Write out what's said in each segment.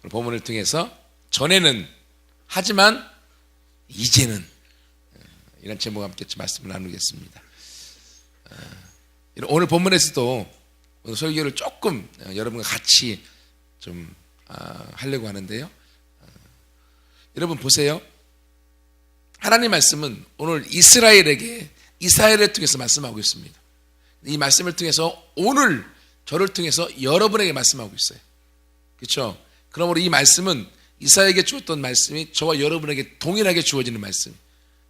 본문을 통해서 전에는, 하지만 이제는, 이런 제목과 함께 말씀을 나누겠습니다. 오늘 본문에서도 오늘 설교를 조금 여러분과 같이 좀 하려고 하는데요. 여러분 보세요. 하나님 말씀은 오늘 이스라엘을 통해서 말씀하고 있습니다. 이 말씀을 통해서 오늘 저를 통해서 여러분에게 말씀하고 있어요. 그렇죠? 그러므로 이 말씀은 이사야에게 주었던 말씀이 저와 여러분에게 동일하게 주어지는 말씀.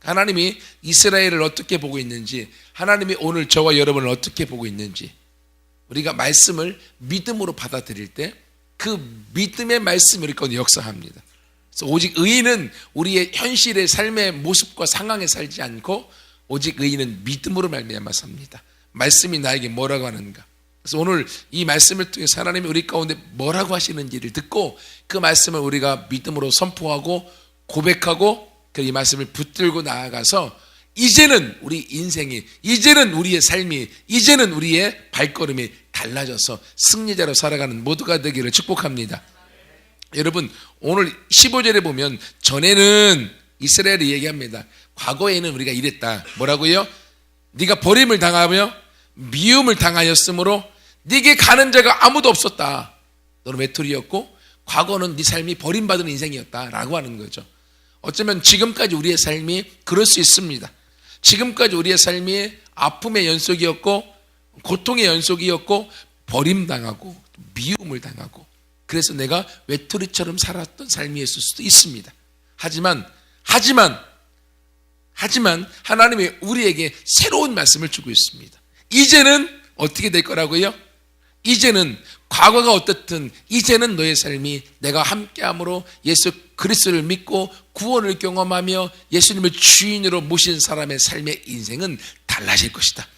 하나님이 이스라엘을 어떻게 보고 있는지, 하나님이 오늘 저와 여러분을 어떻게 보고 있는지, 우리가 말씀을 믿음으로 받아들일 때 그 믿음의 말씀이 우리 가운데 역사합니다. 그래서 오직 의인은 우리의 현실의 삶의 모습과 상황에 살지 않고 오직 의인은 믿음으로 말미암아 삽니다. 말씀이 나에게 뭐라고 하는가. 그래서 오늘 이 말씀을 통해서 하나님이 우리 가운데 뭐라고 하시는지를 듣고 그 말씀을 우리가 믿음으로 선포하고 고백하고 이 말씀을 붙들고 나아가서 이제는 우리 인생이, 이제는 우리의 삶이, 이제는 우리의 발걸음이 달라져서 승리자로 살아가는 모두가 되기를 축복합니다. 여러분 오늘 15절에 보면 전에는 이스라엘이 얘기합니다. 과거에는 우리가 이랬다. 뭐라고요? 네가 버림을 당하며 미움을 당하였으므로 네게 가는 자가 아무도 없었다. 너는 외톨이였고 과거는 네 삶이 버림받은 인생이었다라고 하는 거죠. 어쩌면 지금까지 우리의 삶이 그럴 수 있습니다. 지금까지 우리의 삶이 아픔의 연속이었고 고통의 연속이었고 버림당하고 미움을 당하고 그래서 내가 외톨이처럼 살았던 삶이었을 수도 있습니다. 하지만 하나님이 우리에게 새로운 말씀을 주고 있습니다. 이제는 어떻게 될 거라고요? 이제는 과거가 어떻든 이제는 너의 삶이 내가 함께함으로 예수 그리스도를 믿고 구원을 경험하며 예수님을 주인으로 모신 사람의 삶의 인생은 달라질 것이다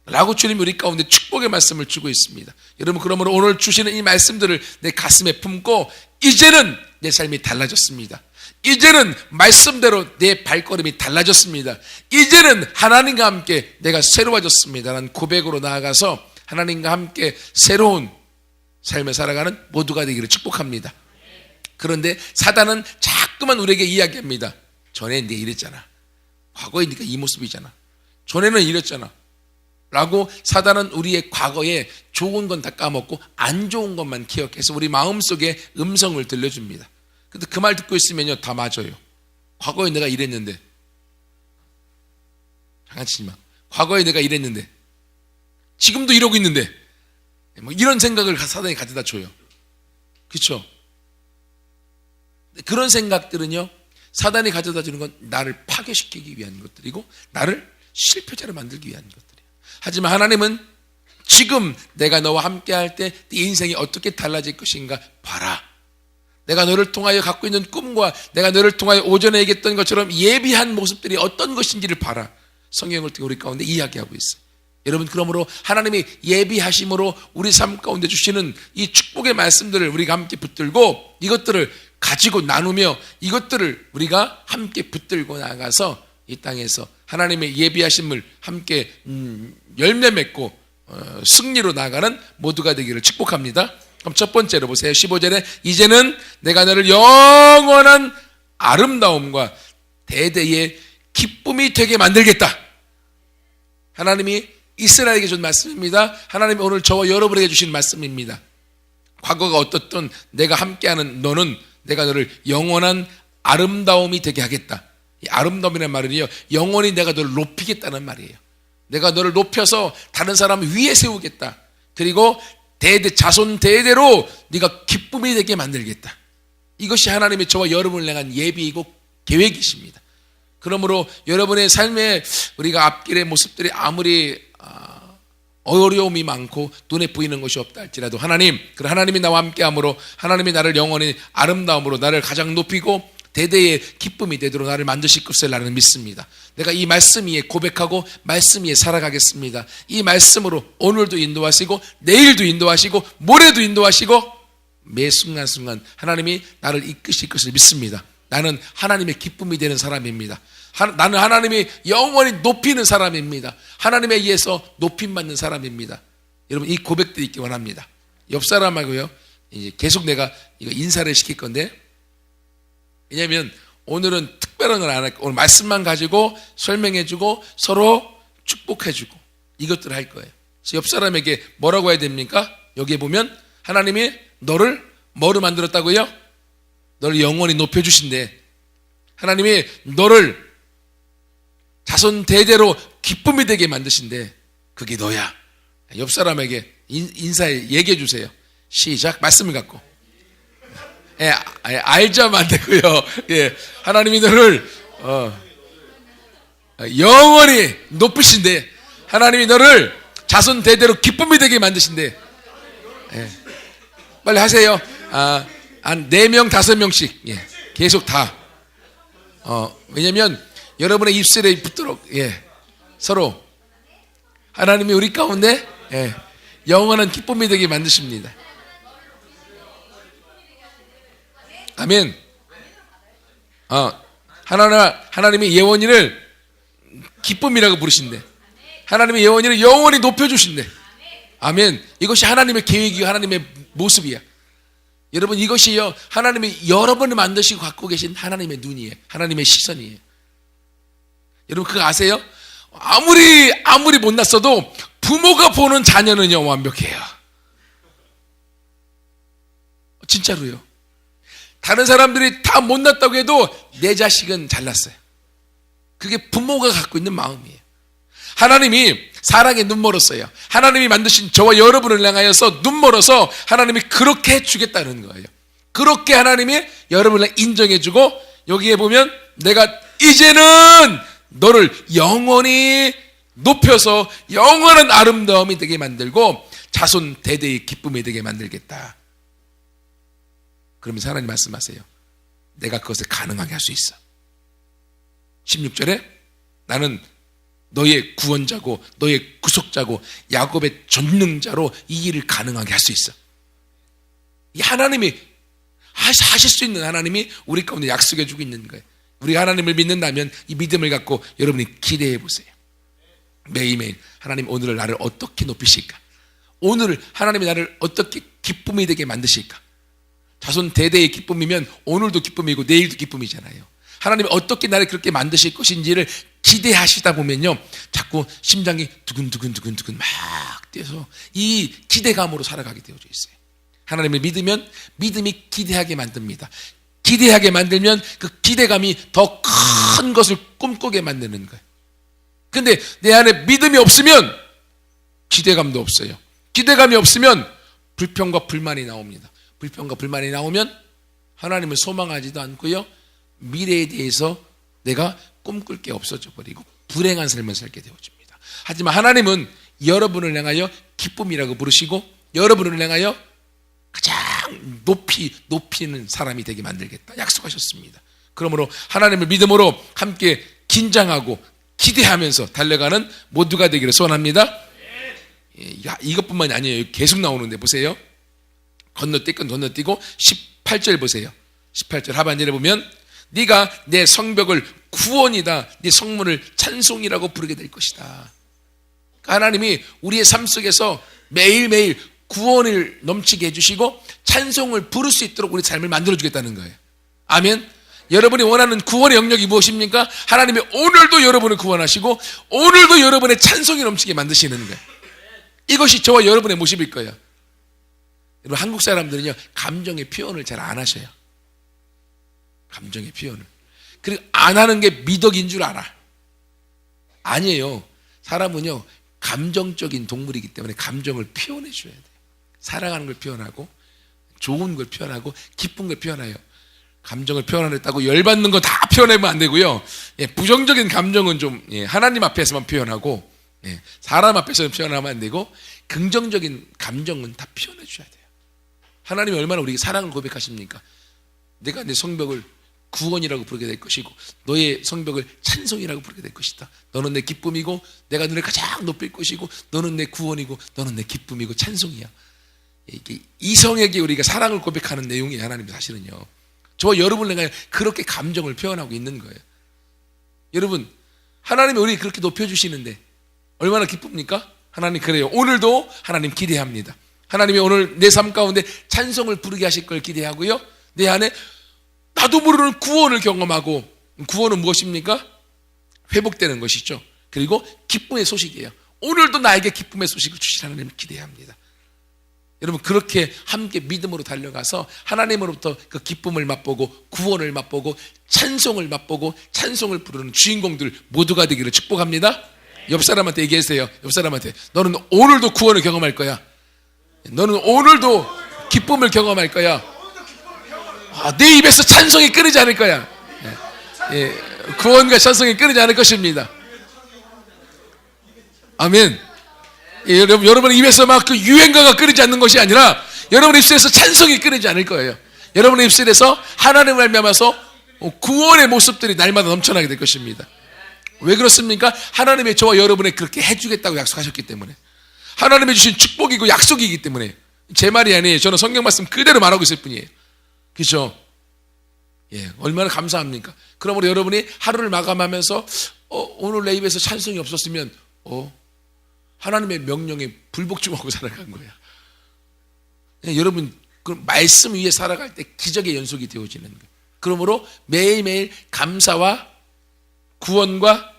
라고 주님이 우리 가운데 축복의 말씀을 주고 있습니다. 여러분 그러므로 오늘 주시는 이 말씀들을 내 가슴에 품고 이제는 내 삶이 달라졌습니다. 이제는 말씀대로 내 발걸음이 달라졌습니다. 이제는 하나님과 함께 내가 새로워졌습니다 라는 고백으로 나아가서 하나님과 함께 새로운 삶을 살아가는 모두가 되기를 축복합니다. 그런데 사단은 자꾸만 우리에게 이야기합니다. 전에 네가 이랬잖아. 과거에 네가 이 모습이잖아. 전에는 이랬잖아. 라고 사단은 우리의 과거에 좋은 건 다 까먹고 안 좋은 것만 기억해서 우리 마음속에 음성을 들려줍니다. 근데 그 말 듣고 있으면요 다 맞아요. 과거에 내가 이랬는데, 장난치지 마. 과거에 내가 이랬는데 지금도 이러고 있는데 뭐 이런 생각을 사단이 가져다 줘요. 그렇죠? 그런 생각들은요 사단이 가져다 주는 건 나를 파괴시키기 위한 것들이고 나를 실패자로 만들기 위한 것들이에요. 하지만 하나님은 지금 내가 너와 함께 할 때 네 인생이 어떻게 달라질 것인가 봐라. 내가 너를 통하여 갖고 있는 꿈과 내가 너를 통하여 오전에 얘기했던 것처럼 예비한 모습들이 어떤 것인지를 봐라. 성경을 통해 우리 가운데 이야기하고 있어요. 여러분 그러므로 하나님이 예비하심으로 우리 삶 가운데 주시는 이 축복의 말씀들을 우리가 함께 붙들고 이것들을 가지고 나누며 이것들을 우리가 함께 붙들고 나가서 이 땅에서 하나님의 예비하심을 함께 열매 맺고 승리로 나가는 모두가 되기를 축복합니다. 그럼 첫 번째로 보세요. 15절에 이제는 내가 너를 영원한 아름다움과 대대의 기쁨이 되게 만들겠다. 하나님이 이스라엘에게 준 말씀입니다. 하나님이 오늘 저와 여러분에게 주신 말씀입니다. 과거가 어떻든 내가 함께하는 너는 내가 너를 영원한 아름다움이 되게 하겠다. 이 아름다움이라는 말은요 영원히 내가 너를 높이겠다는 말이에요. 내가 너를 높여서 다른 사람 위에 세우겠다. 그리고 자손 대대로 네가 기쁨이 되게 만들겠다. 이것이 하나님이 저와 여러분을 향한 예비이고 계획이십니다. 그러므로 여러분의 삶에 우리가 앞길의 모습들이 아무리 어려움이 많고 눈에 보이는 것이 없다 할지라도 하나님이 나와 함께함으로 하나님이 나를 영원히 아름다움으로 나를 가장 높이고 대대의 기쁨이 되도록 나를 만드실 것을 나는 믿습니다. 내가 이 말씀 위에 고백하고 말씀 위에 살아가겠습니다. 이 말씀으로 오늘도 인도하시고 내일도 인도하시고 모레도 인도하시고 매 순간순간 하나님이 나를 이끄실 것을 믿습니다. 나는 하나님의 기쁨이 되는 사람입니다. 나는 하나님이 영원히 높이는 사람입니다. 하나님에 의해서 높임받는 사람입니다. 여러분 이 고백들이 있기 원합니다. 옆 사람하고요 이제 계속 내가 이거 인사를 시킬 건데, 왜냐하면 오늘은 특별한 걸 안 할 거예요. 오늘 말씀만 가지고 설명해주고 서로 축복해주고 이것들을 할 거예요. 그래서 옆 사람에게 뭐라고 해야 됩니까? 여기에 보면 하나님이 너를 뭐로 만들었다고요? 너를 영원히 높여주신대. 하나님이 너를 자손 대대로 기쁨이 되게 만드신대. 그게 너야. 옆 사람에게 인사해 얘기해 주세요. 시작. 말씀을 갖고. 알자면 안 되고요. 예, 하나님이 너를 영원히 높으신대. 하나님이 너를 자손 대대로 기쁨이 되게 만드신대. 예. 빨리 하세요. 한 4명, 5명씩. 예. 계속 다. 왜냐면 여러분의 입술에 붙도록, 예. 서로. 하나님이 우리 가운데, 예. 영원한 기쁨이 되게 만드십니다. 아멘. 하나님이 예원이를 기쁨이라고 부르신대. 하나님의 예원이를 영원히 높여주신대. 아멘. 이것이 하나님의 계획이요, 하나님의 모습이야. 여러분, 이것이요, 하나님이 여러분을 만드시고 갖고 계신 하나님의 눈이에요. 하나님의 시선이에요. 여러분, 그거 아세요? 아무리 못났어도 부모가 보는 자녀는요, 완벽해요. 진짜로요. 다른 사람들이 다 못났다고 해도 내 자식은 잘났어요. 그게 부모가 갖고 있는 마음이에요. 하나님이 사랑에 눈멀었어요. 하나님이 만드신 저와 여러분을 향하여서 눈멀어서 하나님이 그렇게 해주겠다는 거예요. 그렇게 하나님이 여러분을 인정해주고, 여기에 보면 내가 이제는 너를 영원히 높여서 영원한 아름다움이 되게 만들고 자손 대대의 기쁨이 되게 만들겠다. 그러면서 하나님 말씀하세요. 내가 그것을 가능하게 할 수 있어. 16절에 나는 너의 구원자고 너의 구속자고 야곱의 전능자로 이 일을 가능하게 할 수 있어. 이 하나님이 하실 수 있는 하나님이 우리 가운데 약속해주고 있는 거예요. 우리가 하나님을 믿는다면 이 믿음을 갖고 여러분이 기대해 보세요. 매일매일 하나님 오늘을 나를 어떻게 높이실까? 오늘을 하나님이 나를 어떻게 기쁨이 되게 만드실까? 자손 대대의 기쁨이면 오늘도 기쁨이고 내일도 기쁨이잖아요. 하나님이 어떻게 나를 그렇게 만드실 것인지를 기대하시다 보면요, 자꾸 심장이 두근두근 막 뛰어서 이 기대감으로 살아가게 되어져 있어요. 하나님을 믿으면 믿음이 기대하게 만듭니다. 기대하게 만들면 그 기대감이 더 큰 것을 꿈꾸게 만드는 거예요. 근데 내 안에 믿음이 없으면 기대감도 없어요. 기대감이 없으면 불평과 불만이 나옵니다. 불평과 불만이 나오면 하나님을 소망하지도 않고요, 미래에 대해서 내가 꿈꿀 게 없어져 버리고 불행한 삶을 살게 되어집니다. 하지만 하나님은 여러분을 향하여 기쁨이라고 부르시고 여러분을 향하여 가장 높이는 사람이 되게 만들겠다 약속하셨습니다. 그러므로 하나님을 믿음으로 함께 긴장하고 기대하면서 달려가는 모두가 되기를 소원합니다. 이것뿐만이 아니에요. 계속 나오는데 보세요. 건너뛰고 18절 보세요. 18절 하반절에 보면 네가 내 성벽을 구원이다, 네 성문을 찬송이라고 부르게 될 것이다. 그러니까 하나님이 우리의 삶 속에서 매일매일 구원을 넘치게 해주시고 찬송을 부를 수 있도록 우리 삶을 만들어주겠다는 거예요. 아멘. 여러분이 원하는 구원의 영역이 무엇입니까? 하나님이 오늘도 여러분을 구원하시고 오늘도 여러분의 찬송이 넘치게 만드시는 거예요. 이것이 저와 여러분의 모습일 거예요. 여러분, 한국 사람들은요, 감정의 표현을 잘 안 하셔요. 감정의 표현을. 그리고 안 하는 게 미덕인 줄 알아. 아니에요. 사람은요, 감정적인 동물이기 때문에 감정을 표현해 줘야 돼요. 사랑하는 걸 표현하고 좋은 걸 표현하고 기쁜 걸 표현해요. 감정을 표현하겠다고 열받는 거 다 표현하면 안 되고요. 예, 부정적인 감정은 좀 하나님 앞에서만 표현하고 사람 앞에서는 표현하면 안 되고 긍정적인 감정은 다 표현해 줘야 돼요. 하나님이 얼마나 우리에게 사랑을 고백하십니까? 내가 내 성벽을 구원이라고 부르게 될 것이고 너의 성벽을 찬송이라고 부르게 될 것이다. 너는 내 기쁨이고 내가 너를 가장 높일 것이고 너는 내 구원이고 너는 내 기쁨이고 찬송이야. 이게 이성에게 우리가 사랑을 고백하는 내용이 하나님 사실은요. 저와 여러분을 향해 그렇게 감정을 표현하고 있는 거예요. 여러분, 하나님이 우리 그렇게 높여주시는데 얼마나 기쁩니까? 하나님 그래요. 오늘도 하나님 기대합니다. 하나님이 오늘 내 삶 가운데 찬송을 부르게 하실 걸 기대하고요, 내 안에 나도 모르는 구원을 경험하고, 구원은 무엇입니까? 회복되는 것이죠. 그리고 기쁨의 소식이에요. 오늘도 나에게 기쁨의 소식을 주실 하나님을 기대합니다. 여러분, 그렇게 함께 믿음으로 달려가서 하나님으로부터 그 기쁨을 맛보고 구원을 맛보고 찬송을 맛보고 찬송을 부르는 주인공들 모두가 되기를 축복합니다. 옆 사람한테 얘기하세요. 옆 사람한테, 너는 오늘도 구원을 경험할 거야. 너는 오늘도 기쁨을 경험할 거야. 내 입에서 찬송이 끊이지 않을 거야. 구원과 찬송이 끊이지 않을 것입니다. 아멘. 여러분의 입에서 막 그 유행가가 끊이지 않는 것이 아니라 여러분의 입술에서 찬송이 끊이지 않을 거예요. 여러분의 입술에서 하나님을 알면서 구원의 모습들이 날마다 넘쳐나게 될 것입니다. 왜 그렇습니까? 하나님의 저와 여러분에 그렇게 해주겠다고 약속하셨기 때문에, 하나님의 주신 축복이고 약속이기 때문에. 제 말이 아니에요. 저는 성경 말씀 그대로 말하고 있을 뿐이에요. 그렇죠? 얼마나 감사합니까? 그러므로 여러분이 하루를 마감하면서 오늘 내 입에서 찬송이 없었으면 하나님의 명령에 불복종하고 살아간 거야. 여러분, 그 말씀 위에 살아갈 때 기적의 연속이 되어지는 거예요. 그러므로 매일매일 감사와 구원과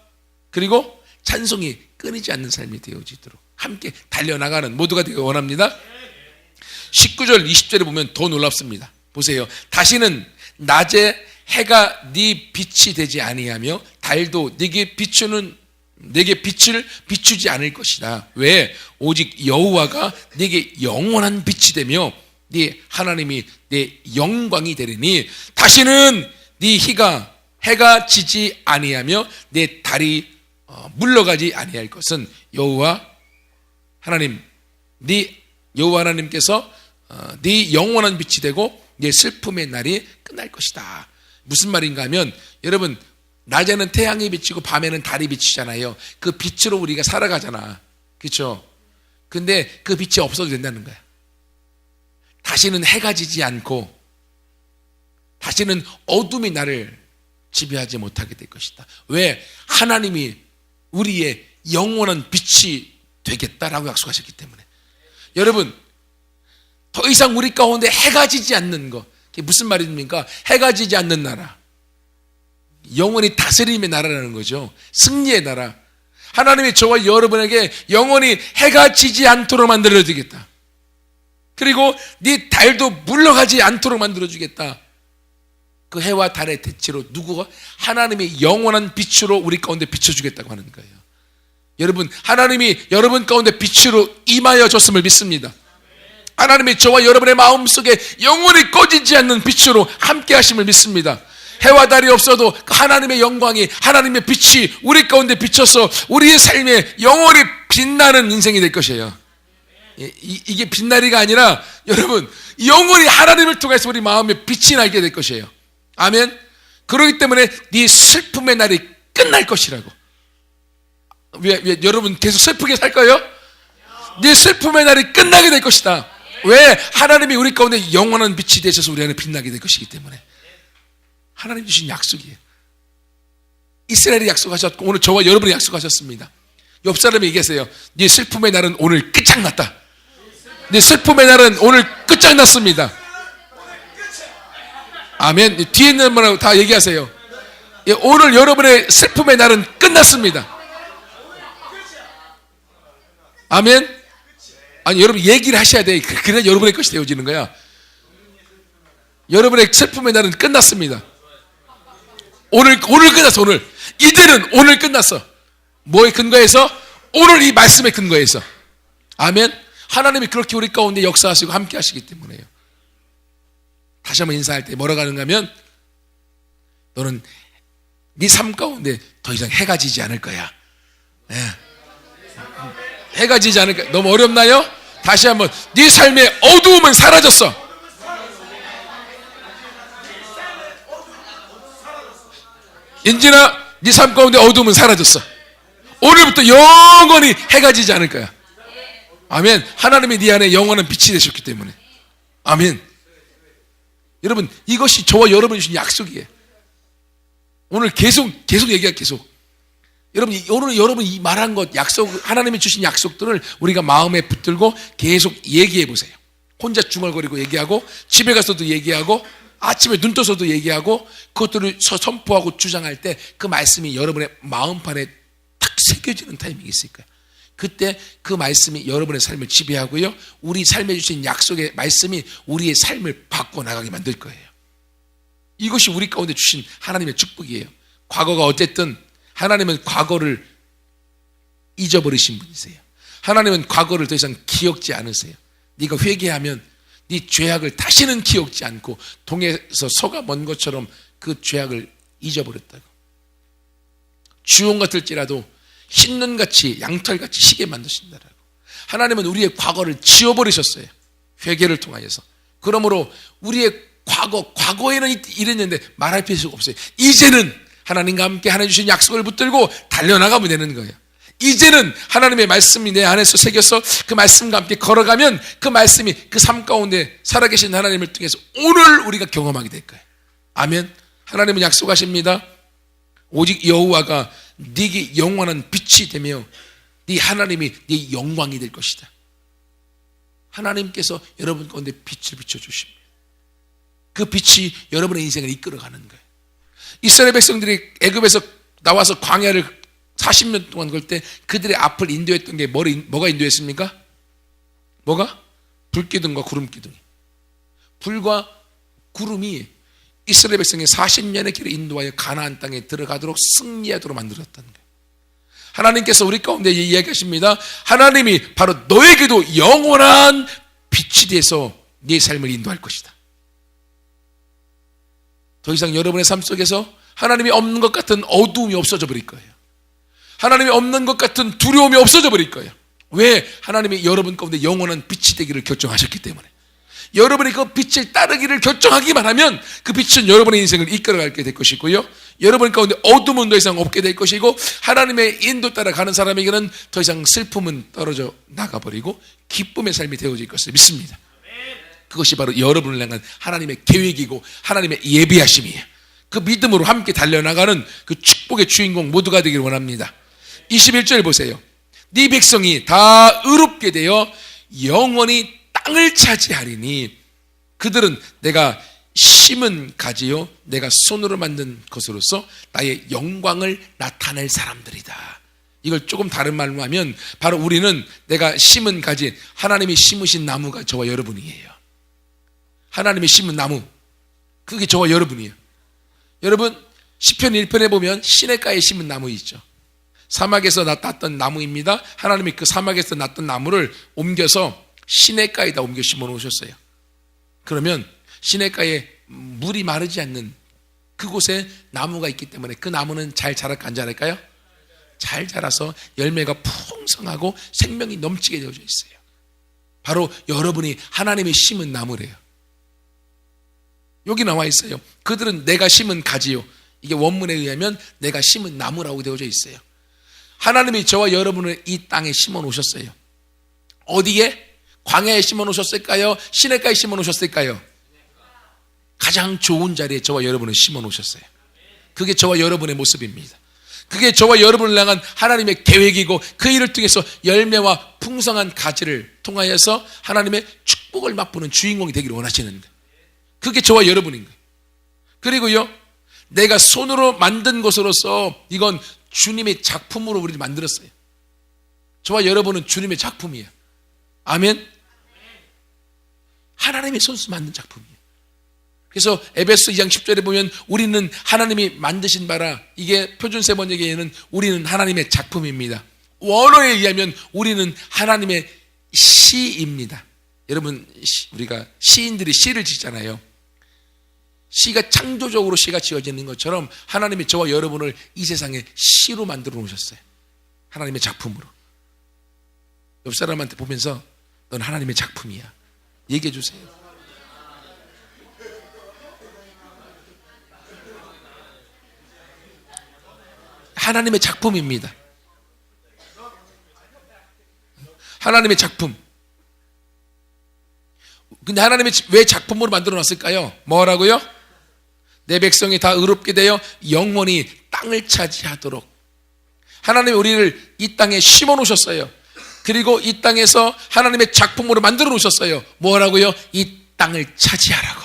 그리고 찬송이 끊이지 않는 삶이 되어지도록 함께 달려나가는 모두가 되길 원합니다. 19절 20절에 보면 더 놀랍습니다. 보세요. 다시는 낮에 해가 네 빛이 되지 아니하며 달도 네게 빛을 비추지 않을 것이다. 왜? 오직 여호와가 네게 영원한 빛이 되며 네 하나님이 내 영광이 되리니 다시는 네 해가 지지 아니하며 내 달이 물러가지 아니할 것은 여호와 하나님, 여호와 하나님께서 네 영원한 빛이 되고 네 슬픔의 날이 끝날 것이다. 무슨 말인가 하면, 여러분, 낮에는 태양이 비치고 밤에는 달이 비치잖아요. 그 빛으로 우리가 살아가잖아. 그렇죠? 근데 그 빛이 없어도 된다는 거야. 다시는 해가 지지 않고 다시는 어둠이 나를 지배하지 못하게 될 것이다. 왜? 하나님이 우리의 영원한 빛이 되겠다라고 약속하셨기 때문에. 여러분, 더 이상 우리 가운데 해가 지지 않는 것, 그게 무슨 말입니까? 해가 지지 않는 나라, 영원히 다스림의 나라라는 거죠. 승리의 나라. 하나님이 저와 여러분에게 영원히 해가 지지 않도록 만들어주겠다. 그리고 네 달도 물러가지 않도록 만들어주겠다. 그 해와 달의 대체로 누구가? 하나님의 영원한 빛으로 우리 가운데 비춰주겠다고 하는 거예요. 여러분, 하나님이 여러분 가운데 빛으로 임하여 줬음을 믿습니다. 하나님이 저와 여러분의 마음속에 영원히 꺼지지 않는 빛으로 함께 하심을 믿습니다. 해와 달이 없어도 하나님의 영광이, 하나님의 빛이 우리 가운데 비쳐서 우리의 삶에 영원히 빛나는 인생이 될 것이에요. 이게 빛나리가 아니라 여러분, 영원히 하나님을 통해서 우리 마음에 빛이 나게 될 것이에요. 아멘. 그렇기 때문에 네 슬픔의 날이 끝날 것이라고. 왜 여러분 계속 슬프게 살 거예요? 네 슬픔의 날이 끝나게 될 것이다. 왜? 하나님이 우리 가운데 영원한 빛이 되셔서 우리 안에 빛나게 될 것이기 때문에. 하나님 주신 약속이에요. 이스라엘이 약속하셨고 오늘 저와 여러분이 약속하셨습니다. 옆 사람이 얘기하세요. 네 슬픔의 날은 오늘 끝장났다. 네 슬픔의 날은 오늘 끝장났습니다. 아멘. 뒤에 있는 분하고 다 얘기하세요. 오늘 여러분의 슬픔의 날은 끝났습니다. 아멘. 아니, 여러분 얘기를 하셔야 돼. 그래야 여러분의 것이 되어지는 거야. 여러분의 슬픔의 날은 끝났습니다. 오늘 끝났어. 오늘 이들은 오늘 끝났어. 뭐에 근거해서? 오늘 이 말씀에 근거해서. 아멘. 하나님이 그렇게 우리 가운데 역사하시고 함께 하시기 때문에요. 다시 한번 인사할 때 뭐라고 하는가 하면, 너는 네 삶 가운데 더 이상 해가 지지 않을 거야. 해가 지지 않을 거야. 너무 어렵나요? 다시 한번, 네 삶의 어두움은 사라졌어. 인진아, 네 삶 가운데 어두움은 사라졌어. 오늘부터 영원히 해가 지지 않을 거야. 아멘. 하나님이 네 안에 영원한 빛이 되셨기 때문에. 아멘. 여러분, 이것이 저와 여러분이 주신 약속이에요. 오늘 계속 얘기할 계속. 오늘 여러분이 말한 것, 약속, 하나님이 주신 약속들을 우리가 마음에 붙들고 계속 얘기해 보세요. 혼자 중얼거리고 얘기하고, 집에 가서도 얘기하고, 아침에 눈 떠서도 얘기하고, 그것들을 선포하고 주장할 때 그 말씀이 여러분의 마음판에 탁 새겨지는 타이밍이 있을 거예요. 그때 그 말씀이 여러분의 삶을 지배하고요, 우리 삶에 주신 약속의 말씀이 우리의 삶을 바꿔나가게 만들 거예요. 이것이 우리 가운데 주신 하나님의 축복이에요. 과거가 어쨌든, 하나님은 과거를 잊어버리신 분이세요. 하나님은 과거를 더 이상 기억지 않으세요. 네가 회개하면 네 죄악을 다시는 기억지 않고 동에서 소가 먼 것처럼 그 죄악을 잊어버렸다고. 주홍 같을지라도 흰눈같이 양털같이 시게 만드신다라고. 하나님은 우리의 과거를 지워버리셨어요. 회개를 통하여서. 그러므로 우리의 과거에는 이랬는데 말할 필요가 없어요. 이제는 하나님과 함께 하나님 주신 약속을 붙들고 달려나가면 되는 거예요. 이제는 하나님의 말씀이 내 안에서 새겨서 그 말씀과 함께 걸어가면 그 말씀이 그 삶 가운데 살아계신 하나님을 통해서 오늘 우리가 경험하게 될 거예요. 아멘. 하나님은 약속하십니다. 오직 여호와가 네게 영원한 빛이 되며 네 하나님이 네 영광이 될 것이다. 하나님께서 여러분 가운데 빛을 비춰주십니다. 그 빛이 여러분의 인생을 이끌어가는 거예요. 이스라엘 백성들이 애굽에서 나와서 광야를 40년 동안 걸 때 그들의 앞을 인도했던 게 뭐가 인도했습니까? 뭐가? 불기둥과 구름기둥이. 불과 구름이 이스라엘 백성의 40년의 길을 인도하여 가나안 땅에 들어가도록 승리하도록 만들었다는 거예요. 하나님께서 우리 가운데 이야기하십니다. 하나님이 바로 너에게도 영원한 빛이 돼서 네 삶을 인도할 것이다. 더 이상 여러분의 삶 속에서 하나님이 없는 것 같은 어두움이 없어져 버릴 거예요. 하나님이 없는 것 같은 두려움이 없어져 버릴 거예요. 왜? 하나님이 여러분 가운데 영원한 빛이 되기를 결정하셨기 때문에. 여러분이 그 빛을 따르기를 결정하기만 하면 그 빛은 여러분의 인생을 이끌어가게 될 것이고요, 여러분 가운데 어둠은 더 이상 없게 될 것이고, 하나님의 인도 따라 가는 사람에게는 더 이상 슬픔은 떨어져 나가버리고 기쁨의 삶이 되어질 것을 믿습니다. 그것이 바로 여러분을 향한 하나님의 계획이고 하나님의 예비하심이에요. 그 믿음으로 함께 달려나가는 그 축복의 주인공 모두가 되기를 원합니다. 21절 보세요. 네 백성이 다 의롭게 되어 영원히 땅을 차지하리니 그들은 내가 심은 가지요 내가 손으로 만든 것으로서 나의 영광을 나타낼 사람들이다. 이걸 조금 다른 말로 하면 바로 우리는 내가 심은 가지, 하나님이 심으신 나무가 저와 여러분이에요. 하나님이 심은 나무, 그게 저와 여러분이에요. 여러분, 시편 1편에 보면 시냇가에 심은 나무 있죠. 사막에서 났던 나무입니다. 하나님이 그 사막에서 났던 나무를 옮겨서 시냇가에다 옮겨 심어 놓으셨어요. 그러면 시냇가에 물이 마르지 않는 그곳에 나무가 있기 때문에 그 나무는 잘 자랄까 안 자랄까요? 잘 자라서 열매가 풍성하고 생명이 넘치게 되어져 있어요. 바로 여러분이 하나님이 심은 나무래요. 여기 나와 있어요. 그들은 내가 심은 가지요. 이게 원문에 의하면 내가 심은 나무라고 되어져 있어요. 하나님이 저와 여러분을 이 땅에 심어 놓으셨어요. 어디에? 광야에 심어 놓으셨을까요? 시냇가에 심어 놓으셨을까요? 가장 좋은 자리에 저와 여러분을 심어 놓으셨어요. 그게 저와 여러분의 모습입니다. 그게 저와 여러분을 향한 하나님의 계획이고 그 일을 통해서 열매와 풍성한 가지를 통하여서 하나님의 축복을 맛보는 주인공이 되기를 원하시는 거예요. 그게 저와 여러분인 거예요. 그리고요, 내가 손으로 만든 것으로서 이건 주님의 작품으로 우리를 만들었어요. 저와 여러분은 주님의 작품이에요. 아멘. 하나님의 손수 만든 작품이에요. 그래서 에베소 2장 10절에 보면 우리는 하나님이 만드신 바라, 이게 표준세 번역에는 우리는 하나님의 작품입니다. 원어에 의하면 우리는 하나님의 시입니다. 여러분, 우리가 시인들이 시를 짓잖아요. 시가 창조적으로 시가 지어지는 것처럼 하나님이 저와 여러분을 이 세상에 시로 만들어 놓으셨어요. 하나님의 작품으로. 옆 사람한테 보면서 넌 하나님의 작품이야 얘기해 주세요. 하나님의 작품입니다. 하나님의 작품. 근데 하나님이 왜 작품으로 만들어 놨을까요? 뭐라고요? 내 백성이 다 의롭게 되어 영원히 땅을 차지하도록. 하나님이 우리를 이 땅에 심어 놓으셨어요. 그리고 이 땅에서 하나님의 작품으로 만들어 놓으셨어요. 뭐라고요? 이 땅을 차지하라고.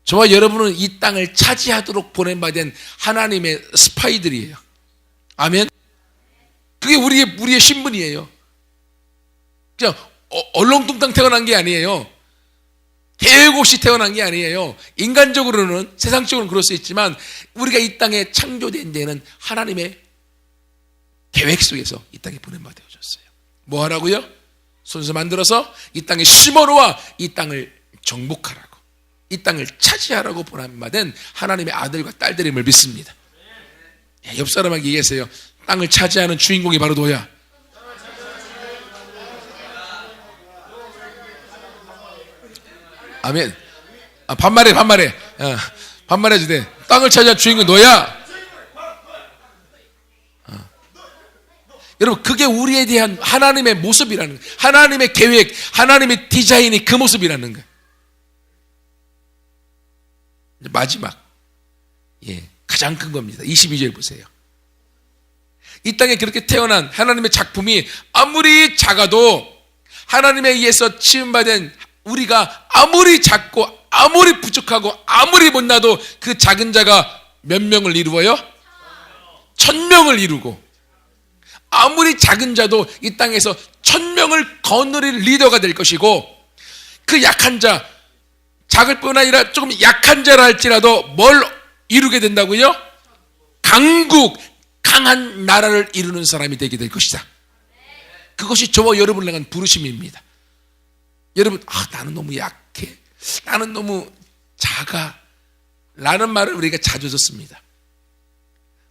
저와 여러분은 이 땅을 차지하도록 보낸받은 하나님의 스파이들이에요. 아멘. 그게 우리의 신분이에요. 그냥 얼렁뚱땅 태어난 게 아니에요. 계획 없이 태어난 게 아니에요. 인간적으로는, 세상적으로는 그럴 수 있지만 우리가 이 땅에 창조된 데는 하나님의 계획 속에서 이 땅에 보낸받아졌어요. 뭐 하라고요? 손수 만들어서 이 땅에 심어놓아 이 땅을 정복하라고, 이 땅을 차지하라고 보낸받은 하나님의 아들과 딸들임을 믿습니다. 옆 사람에게 얘기하세요. 땅을 차지하는 주인공이 바로 너야. 아멘. 반말해. 반말해도 돼. 땅을 차지한 주인공 너야. 여러분, 그게 우리에 대한 하나님의 모습이라는 거예요. 하나님의 계획, 하나님의 디자인이 그 모습이라는 거예요. 마지막, 가장 큰 겁니다. 22절 보세요. 이 땅에 그렇게 태어난 하나님의 작품이 아무리 작아도 하나님에 의해서 지음받은 우리가 아무리 작고 아무리 부족하고 아무리 못나도 그 작은 자가 몇 명을 이루어요? 1000명을 이루고, 아무리 작은 자도 이 땅에서 1000명을 거느릴 리더가 될 것이고, 그 약한 자, 작을 뿐 아니라 조금 약한 자라 할지라도 뭘 이루게 된다고요? 강국, 강한 나라를 이루는 사람이 되게 될 것이다. 그것이 저와 여러분을 향한 부르심입니다. 여러분, 나는 너무 약해, 나는 너무 작아 라는 말을 우리가 자주 듣습니다.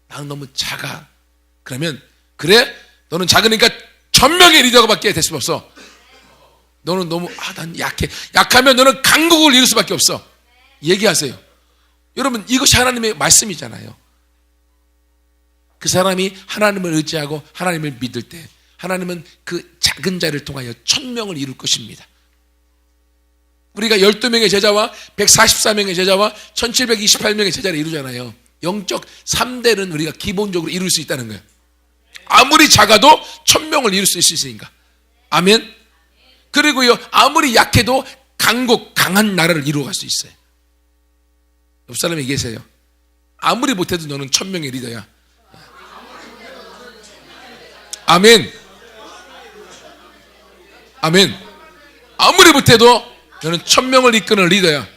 나는 너무 작아. 그러면 그래? 너는 작으니까 1000명의 리더가 밖에 될 수 없어. 너는 너무 난 약해. 약하면 너는 강국을 이룰 수밖에 없어. 얘기하세요. 여러분, 이것이 하나님의 말씀이잖아요. 그 사람이 하나님을 의지하고 하나님을 믿을 때 하나님은 그 작은 자를 통하여 1000명을 이룰 것입니다. 우리가 12명의 제자와 144명의 제자와 1728명의 제자를 이루잖아요. 영적 3대는 우리가 기본적으로 이룰 수 있다는 거예요. 아무리 작아도 1000명을 이룰 수 있으니까. 아멘. 그리고요, 아무리 약해도 강국, 강한 나라를 이루어갈 수 있어요. 옆 사람에게 얘기하세요. 아무리 못해도 너는 1000명의 리더야. 아멘. 아멘. 아무리 못해도 너는 1000명을 이끄는 리더야.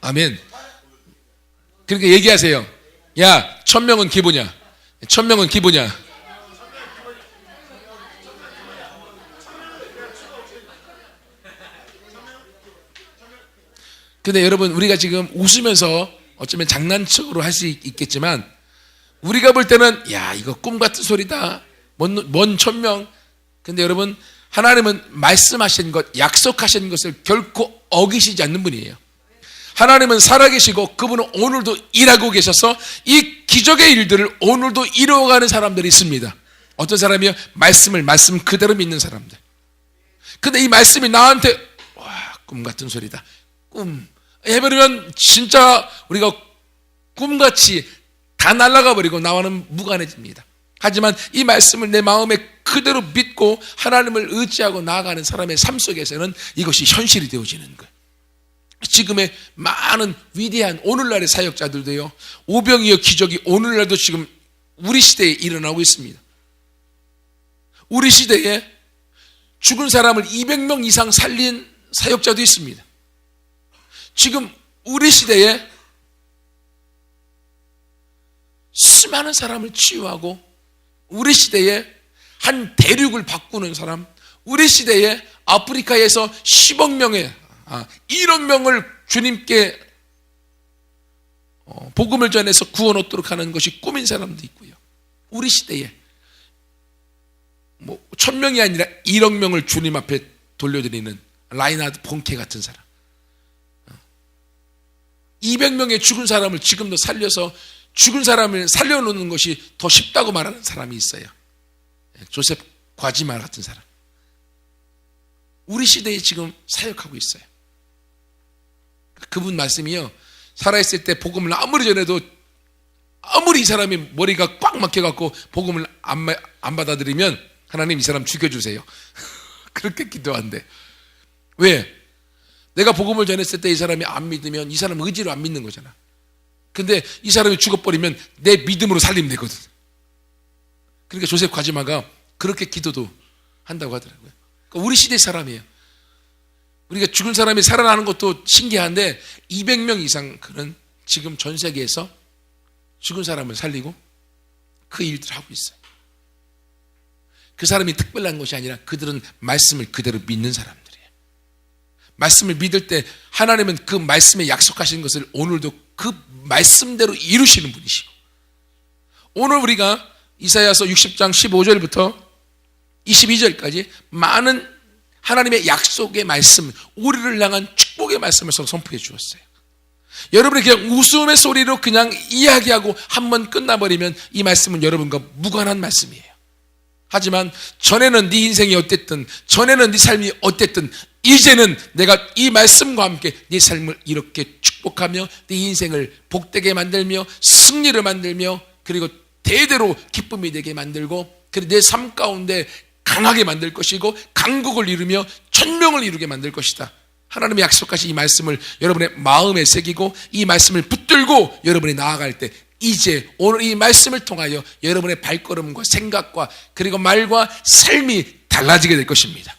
아멘. 그러니까 얘기하세요. 야, 1000명은 기부냐? 1000명은 기부냐? 근데 여러분, 우리가 지금 웃으면서 어쩌면 장난식으로 할 수 있겠지만 우리가 볼 때는 야, 이거 꿈 같은 소리다. 뭔 1000명. 근데 여러분, 하나님은 말씀하신 것, 약속하신 것을 결코 어기시지 않는 분이에요. 하나님은 살아계시고 그분은 오늘도 일하고 계셔서 이 기적의 일들을 오늘도 이루어가는 사람들이 있습니다. 어떤 사람이요? 말씀 그대로 믿는 사람들. 근데 이 말씀이 나한테 꿈 같은 소리다. 꿈 해버리면 진짜 우리가 꿈같이 다 날아가 버리고 나와는 무관해집니다. 하지만 이 말씀을 내 마음에 그대로 믿고 하나님을 의지하고 나아가는 사람의 삶 속에서는 이것이 현실이 되어지는 거예요. 지금의 많은 위대한 오늘날의 사역자들도요, 오병이어 기적이 오늘날도 지금 우리 시대에 일어나고 있습니다. 우리 시대에 죽은 사람을 200명 이상 살린 사역자도 있습니다. 지금 우리 시대에 수많은 사람을 치유하고, 우리 시대에 한 대륙을 바꾸는 사람, 우리 시대에 아프리카에서 10억 명의 1억 명을 주님께 복음을 전해서 구원 얻도록 하는 것이 꿈인 사람도 있고요. 우리 시대에 1000명이 아니라 1억 명을 주님 앞에 돌려드리는 라인하드 본케 같은 사람, 200명의 죽은 사람을 지금도 살려서 죽은 사람을 살려놓는 것이 더 쉽다고 말하는 사람이 있어요. 조셉 과지마 같은 사람. 우리 시대에 지금 사역하고 있어요. 그분 말씀이요, 살아있을 때 복음을 아무리 전해도 아무리 이 사람이 머리가 꽉 막혀갖고 복음을 안 받아들이면 하나님 이 사람 죽여주세요. 그렇게 기도한대. 왜? 내가 복음을 전했을 때 이 사람이 안 믿으면 이 사람 의지로 안 믿는 거잖아. 근데 이 사람이 죽어버리면 내 믿음으로 살리면 되거든. 그러니까 조셉 과지마가 그렇게 기도도 한다고 하더라고요. 그러니까 우리 시대 사람이에요. 우리가 죽은 사람이 살아나는 것도 신기한데 200명 이상 그는 지금 전 세계에서 죽은 사람을 살리고 그 일들을 하고 있어요. 그 사람이 특별한 것이 아니라 그들은 말씀을 그대로 믿는 사람들이에요. 말씀을 믿을 때 하나님은 그 말씀에 약속하시는 것을 오늘도 그 말씀대로 이루시는 분이시고, 오늘 우리가 이사야서 60장 15절부터 22절까지 많은 하나님의 약속의 말씀, 우리를 향한 축복의 말씀을 선포해 주었어요. 여러분이 그냥 웃음의 소리로 그냥 이야기하고 한번 끝나버리면 이 말씀은 여러분과 무관한 말씀이에요. 하지만 전에는 네 인생이 어땠든, 전에는 네 삶이 어땠든, 이제는 내가 이 말씀과 함께 네 삶을 이렇게 축복하며 네 인생을 복되게 만들며 승리를 만들며 그리고 대대로 기쁨이 되게 만들고, 그리고 내 삶 가운데 강하게 만들 것이고 강국을 이루며 천명을 이루게 만들 것이다. 하나님의 약속하신 이 말씀을 여러분의 마음에 새기고 이 말씀을 붙들고 여러분이 나아갈 때, 이제 오늘 이 말씀을 통하여 여러분의 발걸음과 생각과 그리고 말과 삶이 달라지게 될 것입니다.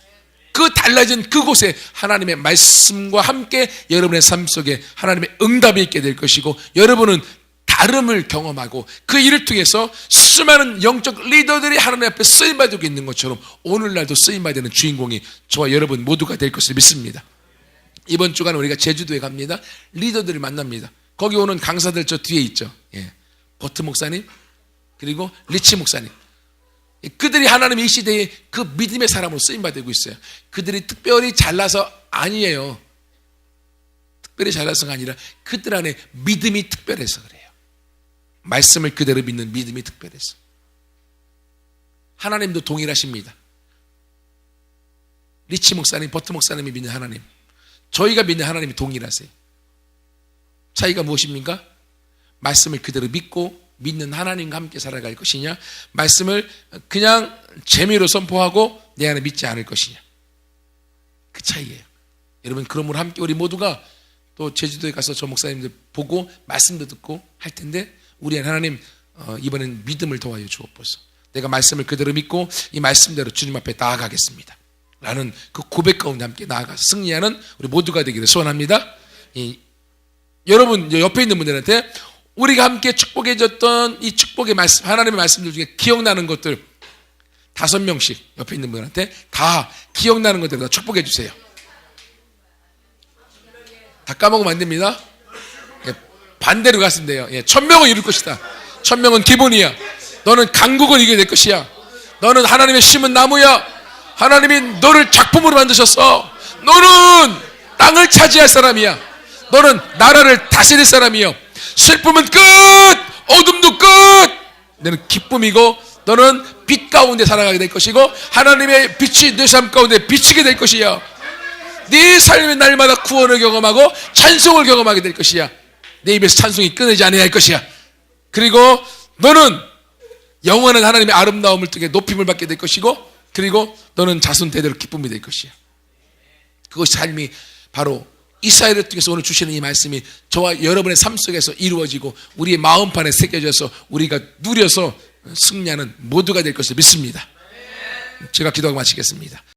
그 달라진 그곳에 하나님의 말씀과 함께 여러분의 삶 속에 하나님의 응답이 있게 될 것이고, 여러분은 다름을 경험하고 그 일을 통해서 수많은 영적 리더들이 하나님 앞에 쓰임받고 있는 것처럼 오늘날도 쓰임받는 주인공이 저와 여러분 모두가 될 것을 믿습니다. 이번 주간 우리가 제주도에 갑니다. 리더들을 만납니다. 거기 오는 강사들 저 뒤에 있죠. 버트 목사님 그리고 리치 목사님, 그들이 하나님의 이 시대에 그 믿음의 사람으로 쓰임받고 있어요. 그들이 특별히 잘나서 아니에요. 특별히 잘나서가 아니라 그들 안에 믿음이 특별해서 그래요. 말씀을 그대로 믿는 믿음이 특별해서. 하나님도 동일하십니다. 리치 목사님, 버트 목사님이 믿는 하나님, 저희가 믿는 하나님이 동일하세요. 차이가 무엇입니까? 말씀을 그대로 믿고 믿는 하나님과 함께 살아갈 것이냐, 말씀을 그냥 재미로 선포하고 내 안에 믿지 않을 것이냐, 그 차이예요. 여러분, 그러므로 함께 우리 모두가 또 제주도에 가서 저 목사님들 보고 말씀도 듣고 할 텐데, 우리 하나님 이번엔 믿음을 도와줘 주옵소서. 내가 말씀을 그대로 믿고 이 말씀대로 주님 앞에 나아가겠습니다 라는 그 고백 가운데 함께 나아가서 승리하는 우리 모두가 되기를 소원합니다. 여러분 옆에 있는 분들한테 우리가 함께 축복해 줬던 이 축복의 말씀, 하나님의 말씀들 중에 기억나는 것들 5명씩 옆에 있는 분들한테 다 기억나는 것들 다 축복해 주세요. 다 까먹으면 안 됩니다. 반대로 갔으면 돼요. 1000명을 이룰 것이다. 1000명은 기본이야. 너는 강국을 이기게 될 것이야. 너는 하나님의 심은 나무야. 하나님이 너를 작품으로 만드셨어. 너는 땅을 차지할 사람이야. 너는 나라를 다스릴 사람이요. 슬픔은 끝, 어둠도 끝. 너는 기쁨이고 너는 빛 가운데 살아가게 될 것이고 하나님의 빛이 내 삶 가운데 비치게 될 것이야. 네 삶의 날마다 구원을 경험하고 찬송을 경험하게 될 것이야. 내 입에서 찬송이 끊이지 않아야 할 것이야. 그리고 너는 영원한 하나님의 아름다움을 통해 높임을 받게 될 것이고, 그리고 너는 자손 대대로 기쁨이 될 것이야. 그것이 삶이 바로 이스라엘을 통해서 오늘 주시는 이 말씀이 저와 여러분의 삶 속에서 이루어지고 우리의 마음판에 새겨져서 우리가 누려서 승리하는 모두가 될 것을 믿습니다. 제가 기도하고 마치겠습니다.